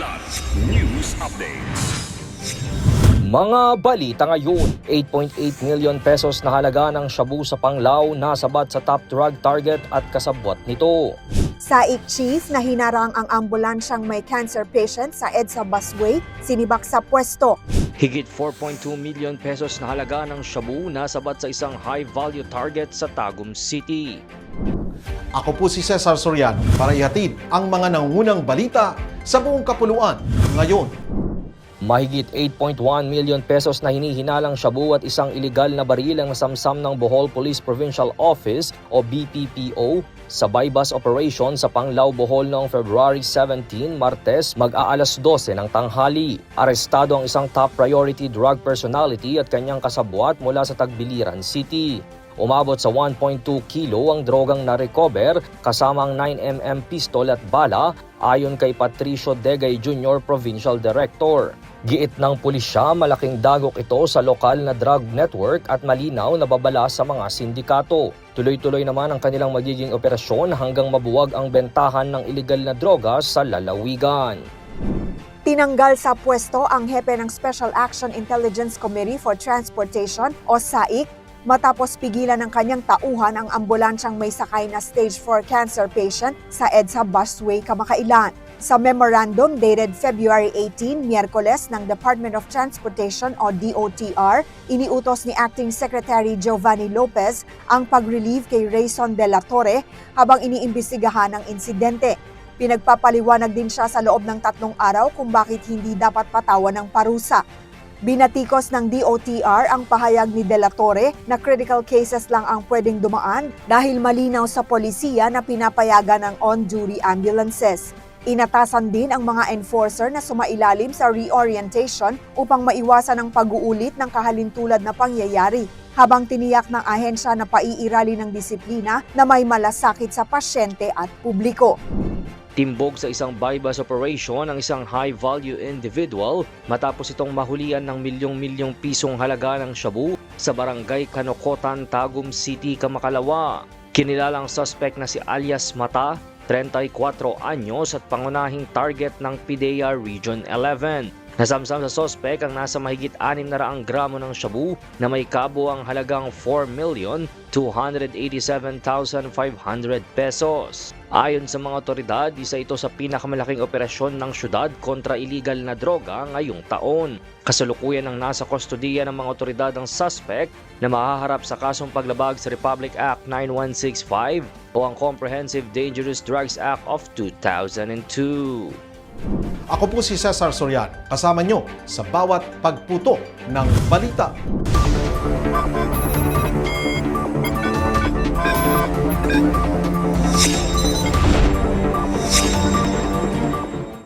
Ulat News Updates. Mga balita ngayon, 8.8 million pesos na halaga ng shabu sa Panglao nasabat sa top drug target at kasabwat nito. SAIC Chief na hinarang ang ambulansyang may cancer patient sa EDSA busway, sinibak sa pwesto. Higit 4.2 million pesos na halaga ng shabu nasabat sa isang high-value target sa Tagum City. Ako po si Cesar Soriano para ihatid ang mga nangungunang balita sa buong kapuluan ngayon. Mahigit 8.1 million pesos na hinihinalang shabu at isang iligal na baril ang nasamsam ng Bohol Police Provincial Office o BPPO sa bypass operation sa Panglao, Bohol noong February 17, Martes, mag-aalas 12 ng tanghali. Arestado ang isang top priority drug personality at kanyang kasabwat mula sa Tagbiliran City. Umabot sa 1.2 kilo ang drogang na-recover kasama ang 9mm pistol at bala ayon kay Patricio Degay Jr. Provincial Director. Giit ng pulisya, malaking dagok ito sa lokal na drug network at malinaw na babala sa mga sindikato. Tuloy-tuloy naman ang kanilang magiging operasyon hanggang mabuwag ang bentahan ng iligal na droga sa lalawigan. Tinanggal sa pwesto ang hepe ng Special Action Intelligence Committee for Transportation o SAIC matapos pigilan ng kanyang tauhan ang ambulansyang may sakay na stage 4 cancer patient sa EDSA busway kamakailan. Sa memorandum dated February 18, Miyerkules ng Department of Transportation o DOTR, iniutos ni Acting Secretary Giovanni Lopez ang pag-relieve kay Rayson de la Torre habang iniimbestigahan ang insidente. Pinagpapaliwanag din siya sa loob ng 3 araw kung bakit hindi dapat patawan ng parusa. Binatikos ng DOTR ang pahayag ni De La Torre na critical cases lang ang pwedeng dumaan dahil malinaw sa polisiya na pinapayagan ng on-duty ambulances. Inatasan din ang mga enforcer na sumailalim sa reorientation upang maiwasan ang pag-uulit ng kahalintulad na pangyayari, habang tiniyak ng ahensya na paiirali ng disiplina na may malasakit sa pasyente at publiko. Timbog sa isang bypass operation ang isang high-value individual matapos itong mahulian ng milyong-milyong pisong halaga ng shabu sa barangay Kanokotan, Tagum City, Kamakalawa. Kinilalang suspect na si alias Mata, 34 anyos at pangunahing target ng PIDEA Region 11. Nasamsam sa suspect ang nasa mahigit 600 gramo ng shabu na may kabuang halagang 4,287,500 pesos. Ayon sa mga otoridad, isa ito sa pinakamalaking operasyon ng syudad kontra illegal na droga ngayong taon. Kasalukuyan ang nasa kustodiya ng mga otoridad ang suspect na mahaharap sa kasong paglabag sa Republic Act 9165 o ang Comprehensive Dangerous Drugs Act of 2002. Ako po si Cesar Soriano, kasama nyo sa bawat pagputo ng balita.